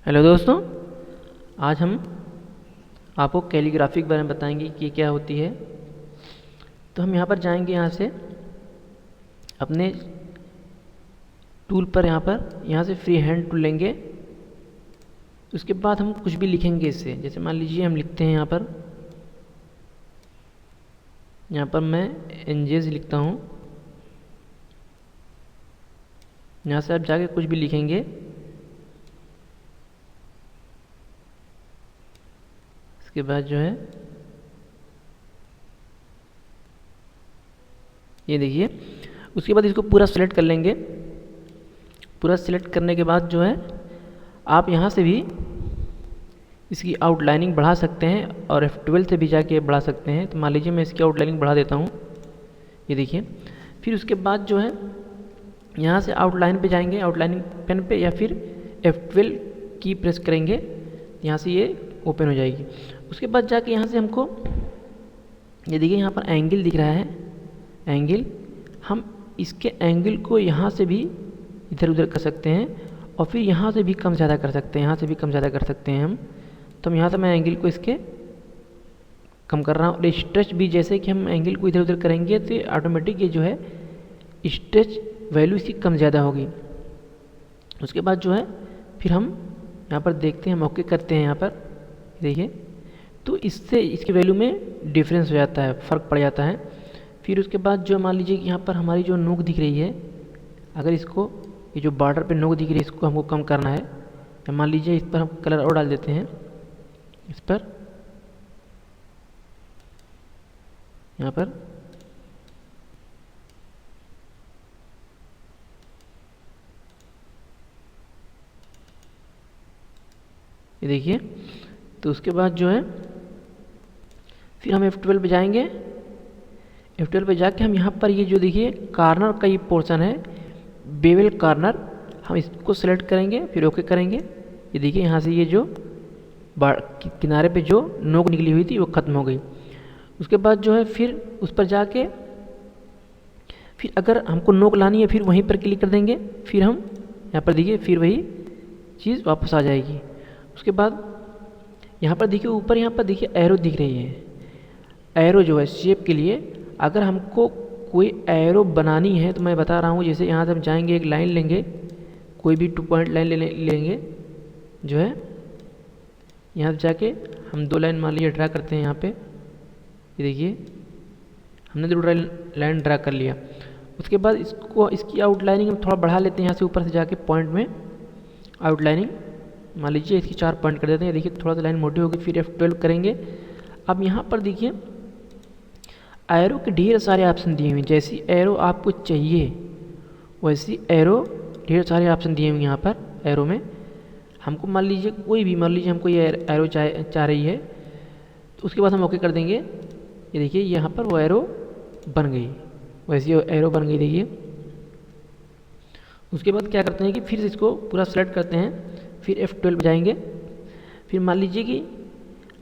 Hello दोस्तों, आज हम आपको कैलीग्राफी के बारे में बताएंगे कि ये क्या होती है। तो हम यहाँ पर जाएंगे, यहाँ से अपने टूल पर, यहाँ से फ्री हैंड टूल लेंगे। उसके बाद हम कुछ भी लिखेंगे इससे। जैसे मान लीजिए हम लिखते हैं यहाँ पर मैं एनजेस लिखता हूँ। यहाँ से आप जाके कुछ भी लिखेंगे। इसके बाद जो है ये देखिए, उसके बाद इसको पूरा सिलेक्ट कर लेंगे। पूरा सिलेक्ट करने के बाद जो है आप यहाँ से भी इसकी आउटलाइनिंग बढ़ा सकते हैं और F12 से भी जाके बढ़ा सकते हैं। तो मान लीजिए मैं इसकी आउटलाइनिंग बढ़ा देता हूँ, ये देखिए। फिर उसके बाद जो है यहाँ से आउटलाइन पे जाएंगे, आउटलाइनिंग पेन पे, या फिर F12 की प्रेस करेंगे, यहाँ से ये ओपन हो जाएगी। उसके बाद जाके यहाँ से हमको ये देखिए, यहाँ पर एंगल दिख रहा है, एंगल। हम इसके एंगल को यहाँ से भी इधर उधर कर सकते हैं और फिर यहाँ से भी कम ज़्यादा कर सकते हैं, यहाँ से भी कम ज़्यादा कर सकते हैं हम। तो हम यहाँ से मैं एंगल को इसके कम कर रहा हूँ। और स्ट्रेच भी, जैसे कि हम एंगल को इधर उधर करेंगे तो ऑटोमेटिक ये जो है स्ट्रेच वैल्यू इसकी कम ज़्यादा होगी। उसके बाद जो है फिर हम यहाँ पर देखते हैं, हम ओके करते हैं यहाँ पर, देखिए। तो इससे इसकी वैल्यू में डिफरेंस हो जाता है, फ़र्क पड़ जाता है। फिर उसके बाद जो मान लीजिए कि यहाँ पर हमारी जो नोक दिख रही है, अगर इसको, ये जो बॉर्डर पे नोक दिख रही है, इसको हमको कम करना है। या मान लीजिए इस पर हम कलर और डाल देते हैं, इस पर, यहाँ पर ये देखिए। तो उसके बाद जो है फिर हम F12 पे जाएंगे। F12 पे जाके हम यहाँ पर ये जो देखिए कॉर्नर का ये पोर्शन है, बेवल कॉर्नर, हम इसको सेलेक्ट करेंगे, फिर ओके करेंगे। ये देखिए यहाँ से ये जो किनारे पे जो नोक निकली हुई थी वो ख़त्म हो गई। उसके बाद जो है फिर उस पर जाके फिर अगर हमको नोक लानी है, फिर वहीं पर क्लिक कर देंगे। फिर हम यहाँ पर देखिए फिर वही चीज़ वापस आ जाएगी। उसके बाद यहाँ पर देखिए ऊपर, यहाँ पर देखिए एरो दिख रही है। एरो जो है शेप के लिए, अगर हमको कोई एरो बनानी है तो मैं बता रहा हूँ, जैसे यहाँ से हम जाएंगे, एक लाइन लेंगे, कोई भी 2 पॉइंट लाइन लेंगे जो है। यहाँ से जाके हम 2 लाइन मान लीजिए ड्रा करते हैं यहाँ पे, ये देखिए हमने 2 लाइन ड्रा कर लिया। उसके बाद इसकी आउटलाइनिंग हम थोड़ा बढ़ा लेते हैं, यहाँ से ऊपर से जाके पॉइंट में आउटलाइनिंग मान लीजिए इसकी 4 पॉइंट कर देते हैं। देखिए थोड़ा सा लाइन मोटी होगी। फिर F12 करेंगे। अब यहाँ पर देखिए एरो के ढेर सारे ऑप्शन दिए हुए हैं। जैसी एरो आपको चाहिए वैसी एरो, ढेर सारे ऑप्शन दिए हुए हैं यहाँ पर। एरो में हमको मान लीजिए कोई भी, मान लीजिए हमको ये एरो चाह रही है, तो उसके बाद हम ओके कर देंगे। ये देखिए यहाँ पर वो एरो बन गई, वैसी एरो बन गई, देखिए। उसके बाद क्या करते हैं कि फिर इसको पूरा सेलेक्ट करते हैं, फिर F12 जाएंगे। फिर मान लीजिए कि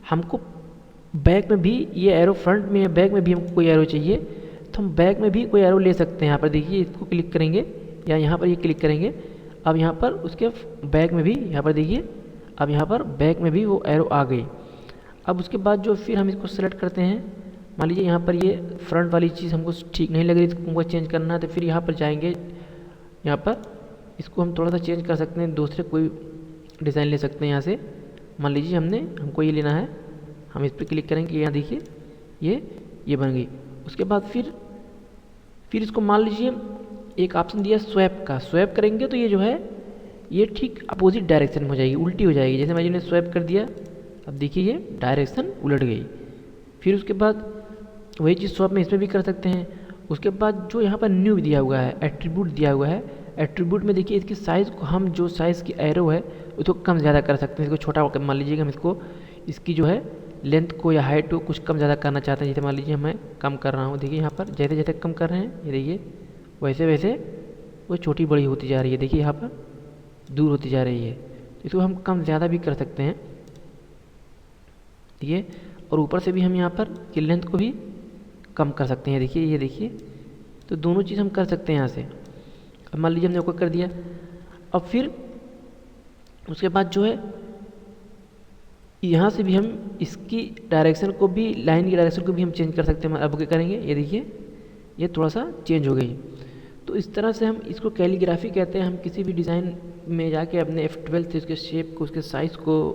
हमको बैक में भी ये एरो, फ्रंट में या बैक में भी हमको कोई एरो चाहिए, तो हम बैक में भी कोई एरो ले सकते हैं। यहाँ पर देखिए इसको क्लिक करेंगे या यहाँ पर ये क्लिक करेंगे। अब यहाँ पर उसके बैक में भी, यहाँ पर देखिए, अब यहाँ पर बैक में भी वो एरो आ गई। अब उसके बाद जो फिर हम इसको सेलेक्ट करते हैं, मान लीजिए यहाँ पर ये फ्रंट वाली चीज़ हमको ठीक नहीं लग रही, इसको हमको चेंज करना है। तो फिर यहाँ पर जाएंगे, यहाँ पर इसको हम थोड़ा सा चेंज कर सकते हैं, दूसरे कोई डिज़ाइन ले सकते हैं। यहाँ से मान लीजिए हमको ये लेना है, हम इस पर क्लिक करेंगे, यहाँ देखिए ये बन गई। उसके बाद फिर इसको मान लीजिए एक ऑप्शन दिया स्वैप का, स्वैप करेंगे तो ये जो है ये ठीक अपोजिट डायरेक्शन में हो जाएगी, उल्टी हो जाएगी। जैसे मैंने स्वैप कर दिया, अब देखिए ये डायरेक्शन उलट गई। फिर उसके बाद वही चीज़ स्वैप में इसमें भी कर सकते हैं। उसके बाद जो यहाँ पर न्यू दिया हुआ है, एट्रीब्यूट दिया हुआ है, एट्रीब्यूट में देखिए इसकी साइज़ को हम, जो साइज़ की एरो है उसको कम ज़्यादा कर सकते हैं। इसको छोटा मान लीजिएगा, हम इसको, इसकी जो है लेंथ को या हाइट को कुछ कम ज़्यादा करना चाहते हैं। जैसे मान लीजिए मैं कम कर रहा हूँ, देखिए यहाँ पर जैसे जैसे कम कर रहे हैं, ये देखिए वैसे वैसे वो छोटी बड़ी होती जा रही है। देखिए यहाँ पर दूर होती जा रही है। इसको हम कम ज़्यादा भी कर सकते हैं, ठीक है। और ऊपर से भी हम यहाँ पर कि लेंथ को भी कम कर सकते हैं, देखिए ये देखिए। तो दोनों चीज़ हम कर सकते हैं यहाँ से। अब मान लीजिए हमने ओके कर दिया। अब फिर उसके बाद जो है यहाँ से भी हम इसकी डायरेक्शन को भी, लाइन की डायरेक्शन को भी हम चेंज कर सकते हैं। अब क्या करेंगे, ये देखिए ये थोड़ा सा चेंज हो गई। तो इस तरह से हम इसको कैलीग्राफी कहते हैं। हम किसी भी डिज़ाइन में जाके अपने F12 से उसके शेप को, उसके साइज़ को,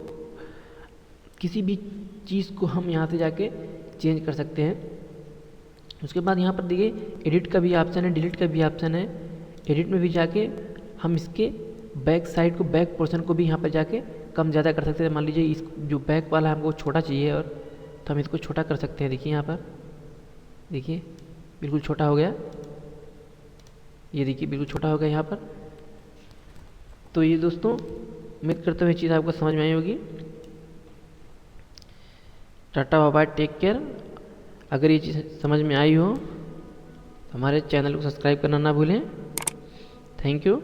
किसी भी चीज़ को हम यहाँ से जाके चेंज कर सकते हैं। उसके बाद यहाँ पर देखिए एडिट का भी ऑप्शन है, डिलीट का भी ऑप्शन है। एडिट में भी जाके हम इसके बैक साइड को, बैक पोर्शन को भी यहाँ पर जाके कम ज़्यादा कर सकते हैं। मान लीजिए इस जो बैक वाला हमको छोटा चाहिए और तो हम इसको छोटा कर सकते हैं। देखिए यहाँ पर, देखिए बिल्कुल छोटा हो गया, ये देखिए बिल्कुल छोटा हो गया यहाँ पर। तो ये दोस्तों उम्मीद करता हूँ ये चीज़ आपको समझ में आई होगी। Tata bye bye, take care. अगर ये चीज़ समझ में आई हो तो हमारे चैनल को सब्सक्राइब करना ना भूलें। Thank you.